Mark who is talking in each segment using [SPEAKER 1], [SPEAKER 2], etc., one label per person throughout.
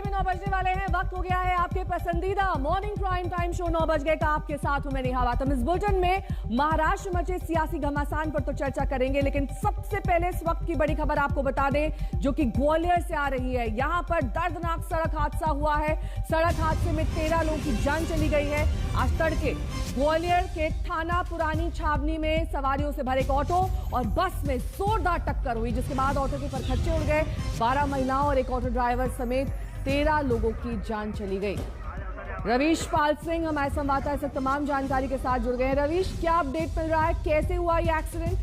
[SPEAKER 1] घड़ी में 9 बजने वाले हैं। वक्त हो गया है आपके पसंदीदा मॉर्निंग प्राइम टाइम शो 9 बज गए का। आपके साथ हूं मैं नेहा वातम। इस बुलेटिन में महाराष्ट्र मचे सियासी घमासान पर तो चर्चा करेंगे, लेकिन सबसे पहले इस वक्त की बड़ी खबर आपको बता दें जो कि ग्वालियर से आ रही है। यहां पर दर्दनाक सड़क हादसा हुआ है। सड़क हादसे में 13 लोगों की जान चली गई है। आज तड़के ग्वालियर के थाना पुरानी छावनी में सवारियों से भरे एक ऑटो और बस में जोरदार टक्कर हुई, जिसके बाद ऑटो के परखच्चे उड़ गए। 12 महिलाओं और एक ऑटो ड्राइवर समेत 13 लोगों की जान चली गई। रवीश पाल सिंह हमारे संवाददाता से तमाम जानकारी के साथ जुड़ गए हैं। रवीश, क्या अपडेट मिल रहा है, कैसे हुआ ये एक्सीडेंट?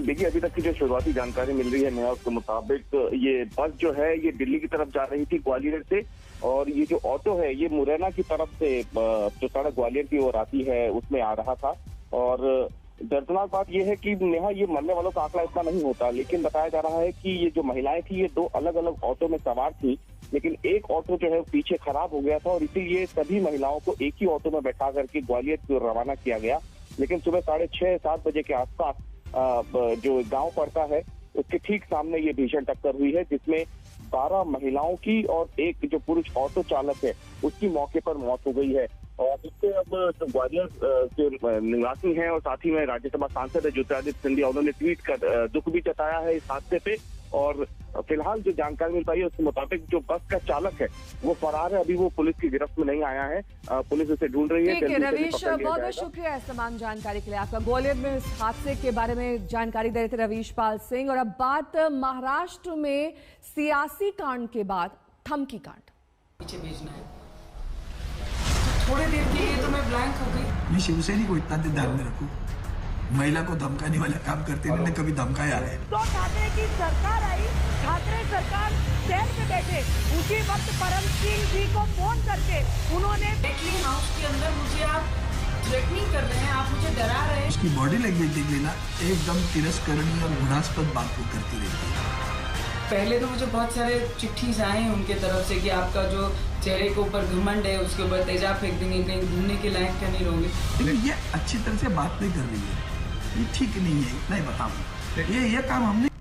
[SPEAKER 2] देखिए, अभी तक की जो शुरुआती जानकारी मिल रही है नया, उसके मुताबिक ये बस जो है ये दिल्ली की तरफ जा रही थी ग्वालियर से, और ये जो ऑटो है ये मुरैना की तरफ से जो सड़क ग्वालियर की ओर आती है उसमें आ रहा था। और दर्दनाक बात यह है कि नेहा, ये मरने वालों का आंकड़ा इतना नहीं होता, लेकिन बताया जा रहा है कि ये जो महिलाएं थी ये 2 अलग अलग ऑटो में सवार थी, लेकिन एक ऑटो जो है पीछे खराब हो गया था और इसीलिए सभी महिलाओं को एक ही ऑटो में बैठा करके ग्वालियर की ओर रवाना किया गया। लेकिन सुबह 6:30-7 बजे के आसपास जो गांव पड़ता है उसके ठीक सामने ये भीषण टक्कर हुई है, जिसमें 12 महिलाओं की और एक जो पुरुष ऑटो चालक है उसकी मौके पर मौत हो गई है। और इससे अब जो ग्वालियर के निवासी हैं और साथ ही में राज्यसभा सांसद है ज्योतिरादित्य सिंधिया, उन्होंने ट्वीट कर दुख भी जताया है इस हादसे पे। और फिलहाल जो जानकारी मिल पाई है उसके मुताबिक जो बस का चालक है वो फरार है, अभी वो पुलिस की गिरफ्त में नहीं आया है। पुलिस उसे ढूंढ रही है।
[SPEAKER 1] ठीक है रवीश, बहुत बहुत शुक्रिया इस तमाम जानकारी के लिए आपका। ग्वालियर में इस हादसे के बारे में जानकारी दे रहे थे रवीश पाल सिंह। और अब बात महाराष्ट्र में सियासी कांड के बाद धमकी कांड।
[SPEAKER 3] पीछे भेजना है थोड़ी देर के लिए तो मैं ब्लैंक हो गई।
[SPEAKER 4] मैं शिवसेना को इतना ध्यान में रखूं, महिला को धमकाने वाला काम करते मैंने कभी धमकाया है।
[SPEAKER 5] तो ठाकरे की सरकार आई, ठाकरे सरकार चेयर पे बैठे, उसी वक्त परम सिंह जी को फोन करके उन्होंने
[SPEAKER 3] बैटलिंग हाउस के अंदर मुझे आप थ्रेटनिंग कर रहे हैं, आप मुझे डरा रहे हैं।
[SPEAKER 4] उसकी बॉडी लैंग्वेज देख लेना, एकदम तिरस्करणीय और घृणास्पद बात को करती रहती है।
[SPEAKER 3] पहले तो मुझे बहुत सारे चिट्ठीज आए हैं उनके तरफ से कि आपका जो चेहरे के ऊपर घमंड है उसके ऊपर तेजाब फेंक देंगे, कहीं घूमने के लायक क्या नहीं रहोगे।
[SPEAKER 4] लेकिन ये अच्छी तरह से बात नहीं कर रही है, ये ठीक नहीं है, इतना ही बताऊं। ये काम हमने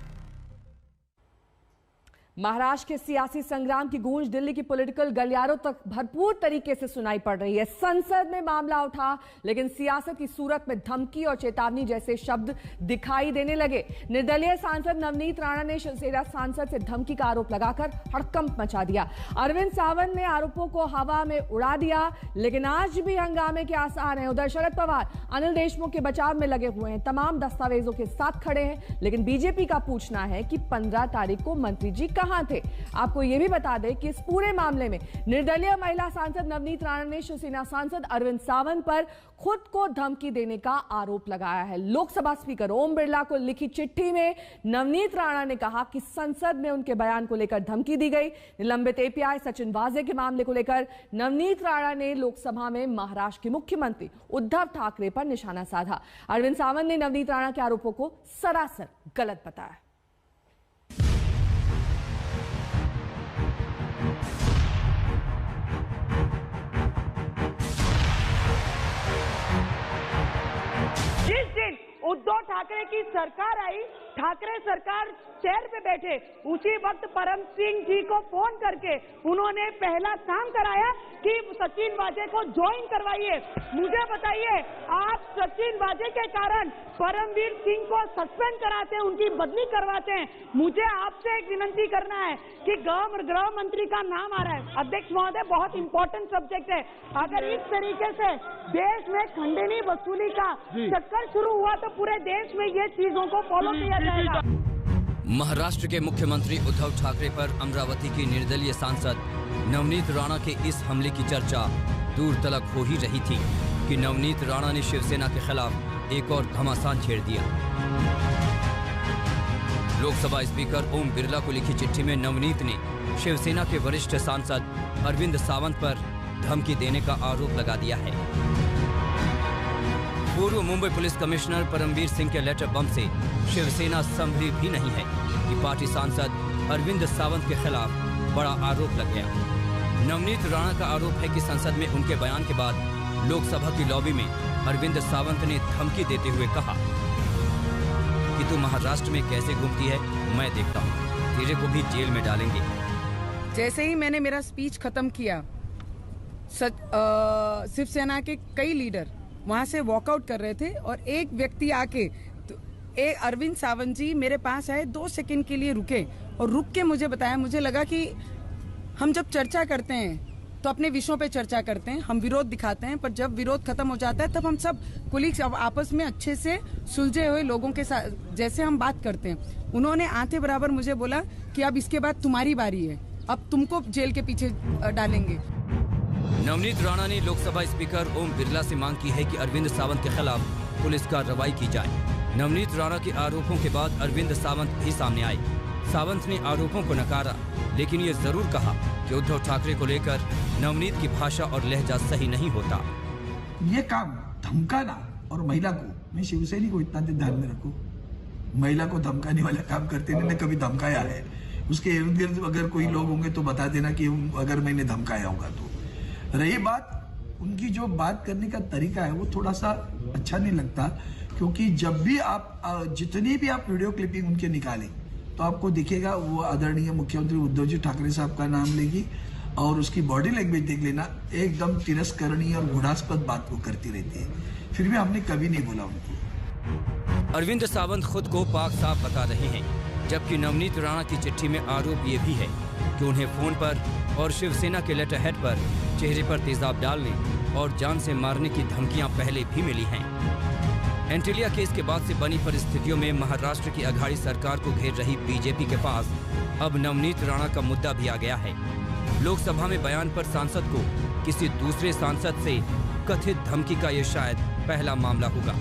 [SPEAKER 1] महाराष्ट्र के सियासी संग्राम की गूंज दिल्ली की पॉलिटिकल गलियारों तक भरपूर तरीके से सुनाई पड़ रही है। संसद में मामला उठा, लेकिन सियासत की सूरत में धमकी और चेतावनी जैसे शब्द दिखाई देने लगे। निर्दलीय सांसद नवनीत राणा ने शिवसेना सांसद से धमकी का आरोप लगाकर हड़कंप मचा दिया। अरविंद सावंत ने आरोपों को हवा में उड़ा दिया, लेकिन आज भी हंगामे के आसार हैं। उधर शरद पवार अनिल देशमुख के बचाव में लगे हुए हैं, तमाम दस्तावेजों के साथ खड़े हैं, लेकिन बीजेपी का पूछना है कि 15 तारीख को मंत्री जी कहां थे। आपको यह भी बता दें कि इस पूरे मामले में निर्दलीय महिला सांसद नवनीत राणा ने शिवसेना सांसद अरविंद सावंत पर खुद को धमकी देने का आरोप लगाया है। लोकसभा स्पीकर ओम बिरला को लिखी चिट्ठी में नवनीत राणा ने कहा कि संसद में उनके बयान को लेकर धमकी दी गई। निलंबित एपीआई सचिन वाजे के मामले को लेकर नवनीत राणा ने लोकसभा में महाराष्ट्र के मुख्यमंत्री उद्धव ठाकरे पर निशाना साधा। अरविंद सावंत ने नवनीत राणा के आरोपों को सरासर गलत बताया।
[SPEAKER 5] जिस दिन उद्धव ठाकरे की सरकार आई, ठाकरे सरकार चेयर पे बैठे, उसी वक्त परम सिंह जी को फोन करके उन्होंने पहला काम कराया कि सचिन वाजे को ज्वाइन करवाइए। मुझे बताइए, आप सचिन वाजे के कारण परमवीर सिंह को सस्पेंड कराते हैं, उनकी बदली करवाते हैं। मुझे आपसे एक विनंती करना है कि गृह मंत्री का नाम आ रहा है। अध्यक्ष महोदय, बहुत इंपॉर्टेंट सब्जेक्ट है। अगर इस तरीके से देश में खंडनी वसूली का चक्कर शुरू हुआ तो पूरे देश में ये चीजों को फॉलो किया जाएगा।
[SPEAKER 6] महाराष्ट्र के मुख्यमंत्री उद्धव ठाकरे पर अमरावती की निर्दलीय सांसद नवनीत राणा के इस हमले की चर्चा दूर तलक हो ही रही थी कि नवनीत राणा ने शिवसेना के खिलाफ एक और घमासान छेड़ दिया। लोकसभा स्पीकर ओम बिरला को लिखी चिट्ठी में नवनीत ने शिवसेना के वरिष्ठ सांसद अरविंद सावंत पर धमकी देने का आरोप लगा दिया है। पूर्व मुंबई पुलिस कमिश्नर परमवीर सिंह के लेटर बम से शिवसेना संभली भी नहीं है कि पार्टी सांसद अरविंद सावंत के खिलाफ बड़ा आरोप लग गया। नवनीत राणा का आरोप है कि संसद में उनके बयान के बाद लोकसभा की लॉबी में अरविंद सावंत ने धमकी देते हुए कहा कि तू महाराष्ट्र में कैसे घूमती है, मैं देखता हूँ, तेरे को भी जेल में डालेंगे।
[SPEAKER 3] जैसे ही मैंने मेरा स्पीच खत्म किया, शिवसेना के कई लीडर वहां से वॉकआउट कर रहे थे और एक व्यक्ति आके अरविंद सावंत जी मेरे पास आए, 2 सेकंड के लिए रुके और रुक के मुझे बताया। मुझे लगा कि हम जब चर्चा करते हैं तो अपने विषयों पे चर्चा करते हैं, हम विरोध दिखाते हैं, पर जब विरोध खत्म हो जाता है तब हम सब कुलीग्स आपस में अच्छे से सुलझे हुए लोगों के साथ जैसे हम बात करते हैं। उन्होंने आते बराबर मुझे बोला कि अब इसके बाद तुम्हारी बारी है, अब तुमको जेल के पीछे डालेंगे।
[SPEAKER 6] नवनीत राणा ने लोकसभा स्पीकर ओम बिरला से मांग की है कि अरविंद सावंत के खिलाफ पुलिस कार्रवाई की जाए। नवनीत राणा के आरोपों के बाद अरविंद सावंत भी सामने आए। सावंत ने आरोपों को नकारा, लेकिन ये जरूर कहा कि उद्धव ठाकरे को लेकर नवनीत की भाषा और लहजा सही नहीं होता।
[SPEAKER 4] ये काम धमकाना और महिला को, मैं शिवसेना को इतना ध्यान में रखूं, महिला को धमकाने वाला काम करते मैंने कभी धमकाया है? उसके इर्द गिर्द अगर कोई लोग होंगे तो बता देना कि अगर मैंने धमकाया होगा तो। रही बात उनकी जो बात करने का तरीका है वो थोड़ा सा अच्छा नहीं लगता, क्योंकि जब भी आप जितनी भी आप वीडियो क्लिपिंग उनके निकालें तो आपको दिखेगा वो आदरणीय मुख्यमंत्री उद्धव जी ठाकरे साहब का नाम लेगी और उसकी बॉडी लैंग्वेज देख लेना, एकदम तिरस्करणीय और घृणास्पद बात वो करती रहती है। फिर भी हमने कभी नहीं बोला उनको।
[SPEAKER 6] अरविंद सावंत खुद को पाक साफ बता रहे हैं, जबकि नवनीत राणा की चिट्ठी में आरोप ये भी है कि उन्हें फोन पर और शिवसेना के लेटर हेड पर चेहरे पर तेजाब डालने और जान से मारने की धमकियां पहले भी मिली हैं। एंटिलिया केस के बाद से बनी परिस्थितियों में महाराष्ट्र की अघाड़ी सरकार को घेर रही बीजेपी के पास अब नवनीत राणा का मुद्दा भी आ गया है। लोकसभा में बयान पर सांसद को किसी दूसरे सांसद से कथित धमकी का ये शायद पहला मामला होगा।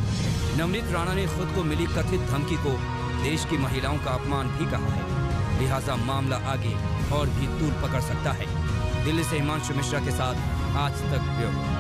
[SPEAKER 6] नवनीत राणा ने खुद को मिली कथित धमकी को देश की महिलाओं का अपमान भी कहा है, लिहाजा मामला आगे और भी तूल पकड़ सकता है। दिल्ली से हिमांशु मिश्रा के साथ आज तक ब्यूरो।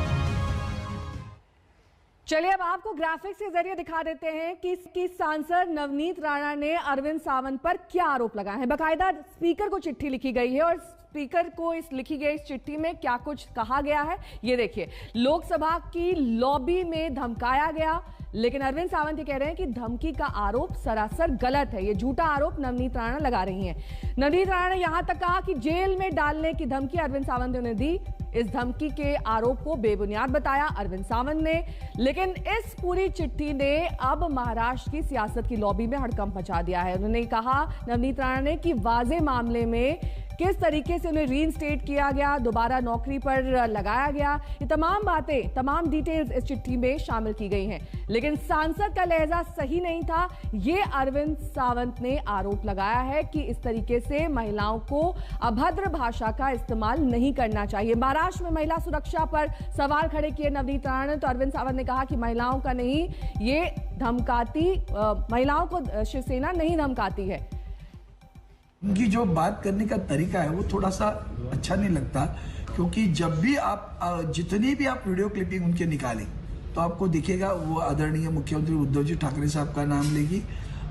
[SPEAKER 1] चलिए अब आपको ग्राफिक्स के जरिए दिखा देते हैं कि सांसद नवनीत राणा ने अरविंद सावंत पर क्या आरोप लगाए हैं। बकायदा स्पीकर को चिट्ठी लिखी गई है और स्पीकर को लिखी गई इस चिट्ठी में क्या कुछ कहा गया है ये देखिए। लोकसभा की लॉबी में धमकाया गया, लेकिन अरविंद सावंत ये कह रहे हैं कि धमकी का आरोप सरासर गलत है। ये झूठा आरोप नवनीत राणा लगा रही हैं। नवनीत राणा ने यहां तक कहा कि जेल में डालने की धमकी अरविंद सावंत ने उन्हें दी। इस धमकी के आरोप को बेबुनियाद बताया अरविंद सावंत ने, लेकिन इस पूरी चिट्ठी ने अब महाराष्ट्र की सियासत की लॉबी में हड़कंप मचा दिया है। उन्होंने कहा नवनीत राणा ने कि वाजे मामले में किस तरीके से उन्हें रीइंस्टेट किया गया, दोबारा नौकरी पर लगाया गया, ये तमाम बातें, तमाम डिटेल्स इस चिट्ठी में शामिल की गई हैं। लेकिन सांसद का लहजा सही नहीं था, ये अरविंद सावंत ने आरोप लगाया है कि इस तरीके से महिलाओं को अभद्र भाषा का इस्तेमाल नहीं करना चाहिए। महाराष्ट्र में महिला सुरक्षा पर सवाल खड़े किए नवनीत राणा ने, तो अरविंद सावंत ने कहा कि महिलाओं का नहीं, ये धमकाती महिलाओं को शिवसेना नहीं धमकाती है।
[SPEAKER 4] उनकी जो बात करने का तरीका है वो थोड़ा सा अच्छा नहीं लगता, क्योंकि जब भी आप जितनी भी आप वीडियो क्लिपिंग उनके निकालें तो आपको दिखेगा वो आदरणीय मुख्यमंत्री उद्धव जी ठाकरे साहब का नाम लेगी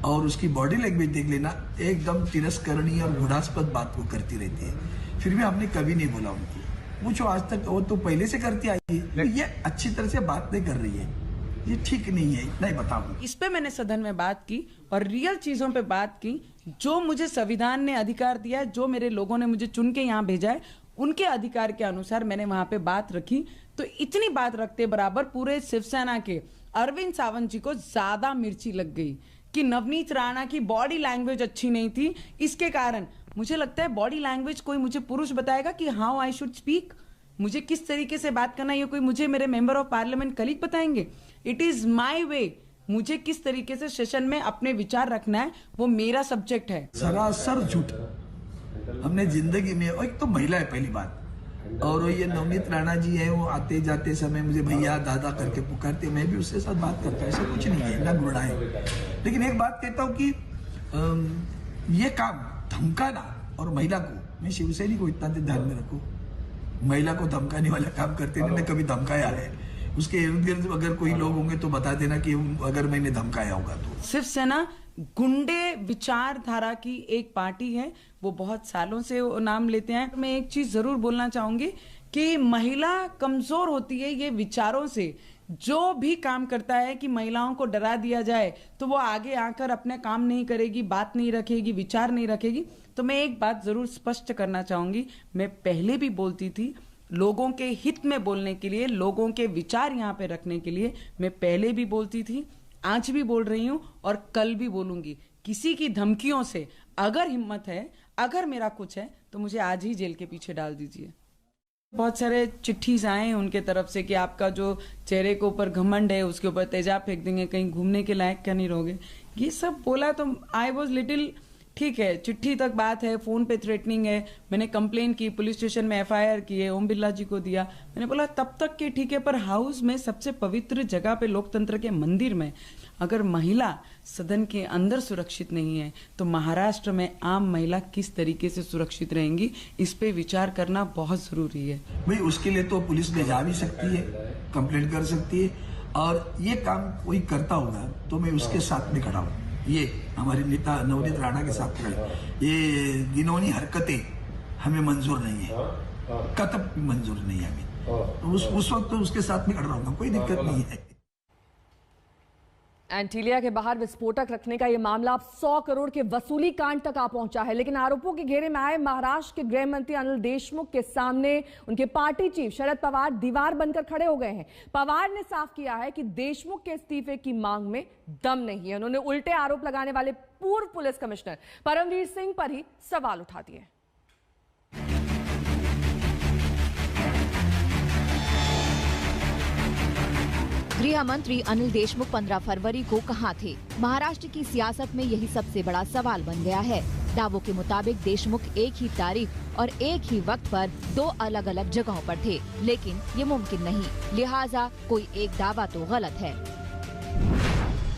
[SPEAKER 4] और उसकी बॉडी लैंग्वेज देख लेना, एकदम तिरस्करणीय और घृणास्पद बात वो करती रहती है। फिर भी हमने कभी नहीं बोला उनको। वो जो आज तक वो तो पहले से करती आई है, ये अच्छी तरह से बात नहीं कर रही है, ये ठीक नहीं है, इतना ही बताऊं।
[SPEAKER 3] इस पे मैंने सदन में बात की और रियल चीजों पे बात की। जो मुझे संविधान ने अधिकार दिया है, जो मेरे लोगों ने मुझे चुन के यहाँ भेजा है, उनके अधिकार के अनुसार मैंने वहां पे बात रखी। तो इतनी बात रखते बराबर पूरे शिवसेना के अरविंद सावंत जी को ज्यादा मिर्ची लग गई कि नवनीत राणा की बॉडी लैंग्वेज अच्छी नहीं थी। इसके कारण मुझे लगता है बॉडी लैंग्वेज कोई मुझे पुरुष बताएगा कि हाउ आई शुड स्पीक, मुझे किस तरीके से बात करना, ये कोई मुझे मेरे मेंबर ऑफ पार्लियामेंट कलीग बताएंगे? इट इज माई वे, मुझे किस तरीके से सेशन में अपने विचार रखना है वो मेरा सब्जेक्ट है।
[SPEAKER 4] सरासर झूठ। हमने जिंदगी में, एक तो महिला है पहली बात, और ये नवनीत राणा जी है, वो आते जाते समय मुझे भैया दादा करके पुकारते, मैं भी उसके साथ बात करता हूँ, ऐसा कुछ नहीं है, ना गुणा है। लेकिन एक बात कहता हूँ कि ये काम धमकाना और महिला को, मैं शिवसेना को इतना ध्यान में रखूं, महिला को धमकाने वाला काम करते मैंने कभी धमकाया है? उसके इर्द गिर्द अगर कोई लोग होंगे तो बता देना कि अगर मैंने धमकाया होगा तो।
[SPEAKER 3] शिवसेना गुंडे विचारधारा की एक पार्टी है, वो बहुत सालों से नाम लेते हैं। मैं एक चीज जरूर बोलना चाहूंगी कि महिला कमजोर होती है ये विचारों से। जो भी काम करता है कि महिलाओं को डरा दिया जाए तो वो आगे आकर अपने काम नहीं करेगी, बात नहीं रखेगी, विचार नहीं रखेगी। तो मैं एक बात जरूर स्पष्ट करना चाहूंगी, मैं पहले भी बोलती थी, लोगों के हित में बोलने के लिए, लोगों के विचार यहाँ पे रखने के लिए मैं पहले भी बोलती थी, आज भी बोल रही हूँ और कल भी बोलूंगी। किसी की धमकियों से अगर हिम्मत है, अगर मेरा कुछ है, तो मुझे आज ही जेल के पीछे डाल दीजिए। बहुत सारे चिट्ठीज आए हैं उनके तरफ से कि आपका जो चेहरे के ऊपर घमंड है उसके ऊपर तेजाब फेंक देंगे, कहीं घूमने के लायक क्या नहीं रहोगे, ये सब बोला। तो आई वॉज लिटिल, ठीक है, चिट्ठी तक बात है, फोन पे थ्रेटनिंग है, मैंने कंप्लेन की, पुलिस स्टेशन में FIR की है, ओम बिरला जी को दिया। मैंने बोला तब तक के ठीक है, पर हाउस में सबसे पवित्र जगह पे, लोकतंत्र के मंदिर में अगर महिला सदन के अंदर सुरक्षित नहीं है तो महाराष्ट्र में आम महिला किस तरीके से सुरक्षित रहेंगी, इस पे विचार करना बहुत जरूरी है।
[SPEAKER 4] भाई उसके लिए तो पुलिस में जा भी सकती है, कंप्लेंट कर सकती है, और ये काम कोई करता होगा तो मैं उसके साथ में खड़ा हूँ। ये हमारे नेता नवनीत राणा के साथ खड़े, ये घिनौनी हरकतें हमें मंजूर नहीं है, कतई मंजूर नहीं है हमें, तो उस वक्त तो उसके साथ में खड़ा रहूंगा, कोई दिक्कत नहीं है।
[SPEAKER 1] एंटीलिया के बाहर विस्फोटक रखने का यह मामला अब 100 करोड़ के वसूली कांड तक आ पहुंचा है, लेकिन आरोपों के घेरे में आए महाराष्ट्र के गृह मंत्री अनिल देशमुख के सामने उनके पार्टी चीफ शरद पवार दीवार बनकर खड़े हो गए हैं। पवार ने साफ किया है कि देशमुख के इस्तीफे की मांग में दम नहीं है। उन्होंने उल्टे आरोप लगाने वाले पूर्व पुलिस कमिश्नर परमवीर सिंह पर ही सवाल उठा दिए।
[SPEAKER 7] गृह मंत्री अनिल देशमुख 15 फरवरी को कहां थे? महाराष्ट्र की सियासत में यही सबसे बड़ा सवाल बन गया है। दावों के मुताबिक देशमुख एक ही तारीख और एक ही वक्त पर 2 अलग अलग जगहों पर थे, लेकिन ये मुमकिन नहीं, लिहाजा कोई एक दावा तो गलत है।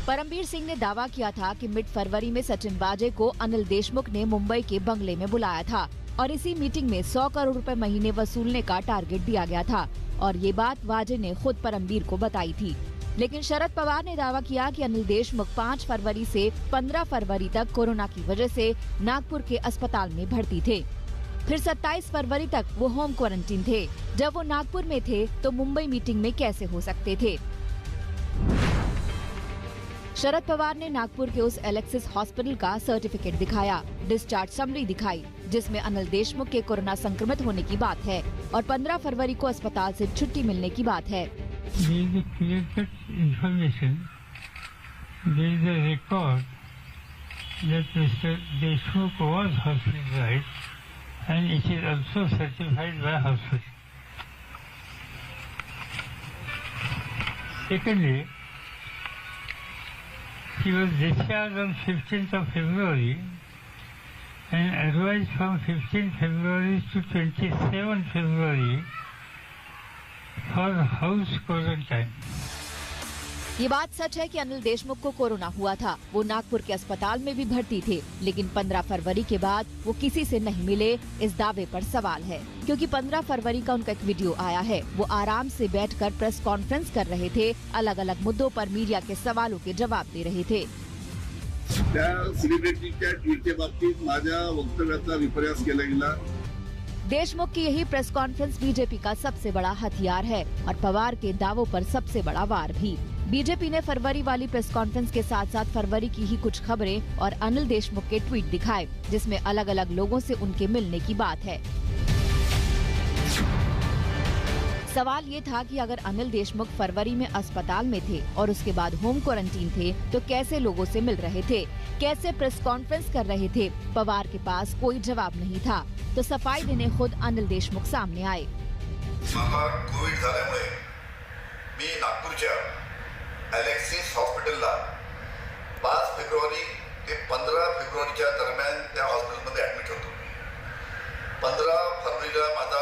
[SPEAKER 7] परमवीर सिंह ने दावा किया था कि मिड फरवरी में सचिन वाजे को अनिल देशमुख ने मुंबई के बंगले में बुलाया था और इसी मीटिंग में 100 करोड़ रुपए महीने वसूलने का टारगेट दिया गया था, और ये बात वाजे ने खुद परमवीर को बताई थी। लेकिन शरद पवार ने दावा किया कि अनिल देशमुख 5 फरवरी से 15 फरवरी तक कोरोना की वजह से नागपुर के अस्पताल में भर्ती थे। फिर 27 फरवरी तक वो होम क्वारंटीन थे। जब वो नागपुर में थे तो मुंबई मीटिंग में कैसे हो सकते थे? शरद पवार ने नागपुर के उस एलेक्सिस हॉस्पिटल का सर्टिफिकेट दिखाया, डिस्चार्ज समरी दिखाई, जिसमें अनिल देशमुख के कोरोना संक्रमित होने की बात है और 15 फरवरी को अस्पताल से छुट्टी मिलने की बात है।
[SPEAKER 8] He was discharged on 15th of February and advised from 15 February to 27 February for house quarantine.
[SPEAKER 7] ये बात सच है कि अनिल देशमुख को कोरोना हुआ था। वो नागपुर के अस्पताल में भी भर्ती थे, लेकिन 15 फरवरी के बाद वो किसी से नहीं मिले। इस दावे पर सवाल है, क्योंकि 15 फरवरी का उनका एक वीडियो आया है। वो आराम से बैठकर प्रेस कॉन्फ्रेंस कर रहे थे, अलग अलग मुद्दों पर मीडिया के सवालों के जवाब दे रहे थे।
[SPEAKER 9] सेलिब्रिटीच्या ट्वीटच्या बाबतीत माझ्या वक्तव्याचा विपर्यास केला गेला।
[SPEAKER 7] देशमुख की यही प्रेस कॉन्फ्रेंस बीजेपी का सबसे बड़ा हथियार है और पवार के दावों पर सबसे बड़ा वार भी। बीजेपी ने फरवरी वाली प्रेस कॉन्फ्रेंस के साथ साथ फरवरी की ही कुछ खबरें और अनिल देशमुख के ट्वीट दिखाए, जिसमें अलग अलग लोगों से उनके मिलने की बात है। सवाल ये था कि अगर अनिल देशमुख फरवरी में अस्पताल में थे और उसके बाद होम क्वारंटीन थे, तो कैसे लोगों से मिल रहे थे, कैसे प्रेस कॉन्फ्रेंस कर रहे थे? पवार के पास कोई जवाब नहीं था, तो सफाई देने खुद अनिल देशमुख सामने आए।
[SPEAKER 9] कोविड झाल्यामुळे मी नागपूरच्या एलेक्सिस हॉस्पिटलला 5 फेब्रुवारी ते 15 फेब्रुवारीच्या दरम्यान त्या हॉस्पिटलमध्ये ऍडमिट होतो। 15 फरवरीला माझा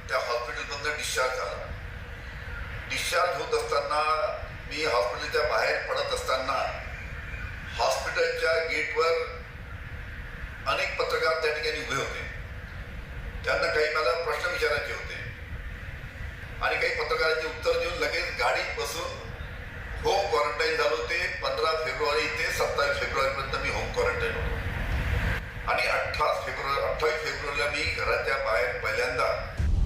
[SPEAKER 9] त्या हॉस्पिटलमधून डिस्चार्ज झाला। डिस्चार्ज होत असताना मी हॉस्पिटलच्या बाहेर पडत असताना हॉस्पिटलच्या गेटवर अनेक पत्रकार त्या ठिकाणी उभे होते। त्यांना काही मला प्रश्न विचारायचे होते आणि काही पत्रकारांची उत्तर देऊन लगेच गाडीत बसून होम क्वारंटाईन झालो। ते 15 फेब्रुवारी ते 27 फेब्रुवारीपर्यंत मी होम क्वारंटाईन होतो आणि 28 फेब्रुवारीला मी घराच्या बाहेर पहिल्यांदा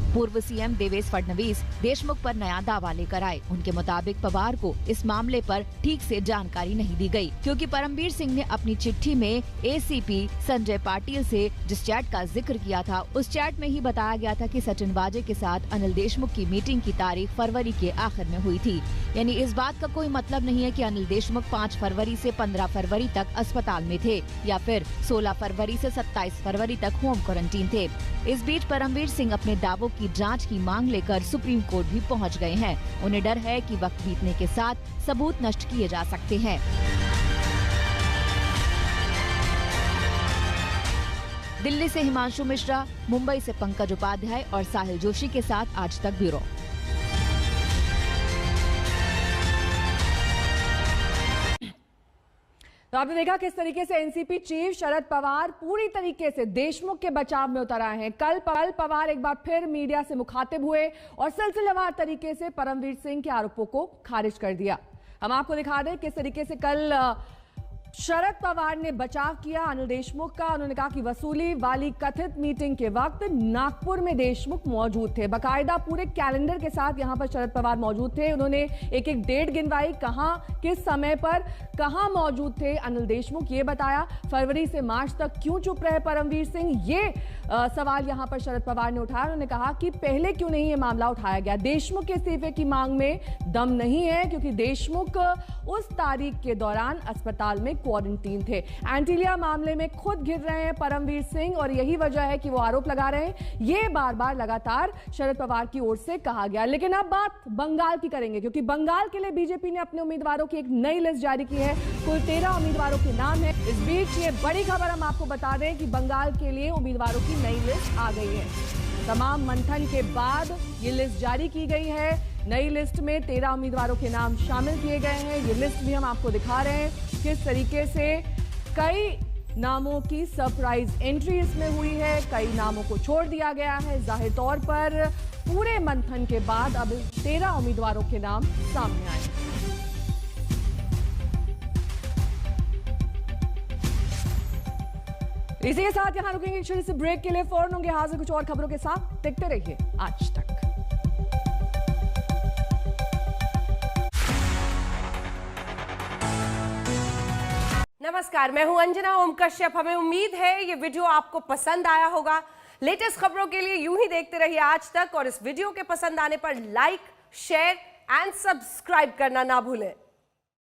[SPEAKER 7] पूर्व सीएम देवेश फडणवीस देशमुख पर नया दावा लेकर आए। उनके मुताबिक पवार को इस मामले पर ठीक से जानकारी नहीं दी गई, क्योंकि परमवीर सिंह ने अपनी चिट्ठी में एसीपी संजय पाटिल से जिस चैट का जिक्र किया था, उस चैट में ही बताया गया था कि सचिन वाजे के साथ अनिल देशमुख की मीटिंग की तारीख फरवरी के आखिर में हुई थी। यानी इस बात का कोई मतलब नहीं है कि अनिल देशमुख 5 फरवरी से 15 फरवरी तक अस्पताल में थे या फिर 16 फरवरी से 27 फरवरी तक होम क्वारंटीन थे। इस बीच परमवीर सिंह अपने दावों की जांच की मांग लेकर सुप्रीम कोर्ट भी पहुंच गए हैं। उन्हें डर है कि वक्त बीतने के साथ सबूत नष्ट किए जा सकते हैं। दिल्ली से हिमांशु मिश्रा, मुंबई से पंकज उपाध्याय और साहिल जोशी के साथ आज तक ब्यूरो।
[SPEAKER 1] तो आपने देखा किस तरीके से एनसीपी चीफ शरद पवार पूरी तरीके से देशमुख के बचाव में उतर आए हैं। कल पवार एक बार फिर मीडिया से मुखातिब हुए और सिलसिलेवार तरीके से परमवीर सिंह के आरोपों को खारिज कर दिया। हम आपको दिखा दें किस तरीके से कल शरद पवार ने बचाव किया अनिल देशमुख का। उन्होंने कहा कि वसूली वाली कथित मीटिंग के वक्त नागपुर में देशमुख मौजूद थे। बाकायदा पूरे कैलेंडर के साथ यहां पर शरद पवार मौजूद थे। उन्होंने एक एक डेट गिनवाई, कहां किस समय पर कहां मौजूद थे अनिल देशमुख, ये बताया। फरवरी से मार्च तक क्यों चुप रहे परमवीर सिंह, ये सवाल यहां पर शरद पवार ने उठाया। उन्होंने कहा कि पहले क्यों नहीं ये मामला उठाया गया। देशमुख के इस्तीफे की मांग में दम नहीं है, क्योंकि देशमुख उस तारीख के दौरान अस्पताल में क्वारंटीन थे। एंटीलिया मामले में खुद घिर रहे हैं परमवीर सिंह और यही वजह है कि वो आरोप लगा रहे हैं। ये बार बार लगातार शरद पवार की ओर से कहा गया। लेकिन अब बात बंगाल की करेंगे, क्योंकि बंगाल के लिए बीजेपी ने अपने उम्मीदवारों की एक नई लिस्ट जारी की है। कुल 13 उम्मीदवारों के नाम है। इस बीच ये बड़ी खबर हम आपको बता दें कि बंगाल के लिए उम्मीदवारों की नई लिस्ट आ गई है। तमाम मंथन के बाद ये लिस्ट जारी की गई है। नई लिस्ट में 13 उम्मीदवारों के नाम शामिल किए गए हैं। ये लिस्ट भी हम आपको दिखा रहे हैं किस तरीके से कई नामों की सरप्राइज एंट्री इसमें हुई है, कई नामों को छोड़ दिया गया है। जाहिर तौर पर पूरे मंथन के बाद अब 13 उम्मीदवारों के नाम सामने आए हैं। इसी के साथ यहां रुकेंगे छोटे से ब्रेक के लिए। फौरन होंगे हाजिर कुछ और खबरों के साथ। देखते रहिए आज तक।
[SPEAKER 10] नमस्कार, मैं हूं अंजना ओम कश्यप। हमें उम्मीद है ये वीडियो आपको पसंद आया होगा। लेटेस्ट खबरों के लिए यूं ही देखते रहिए आज तक और इस वीडियो के पसंद आने पर लाइक, शेयर एंड सब्सक्राइब करना ना भूलें।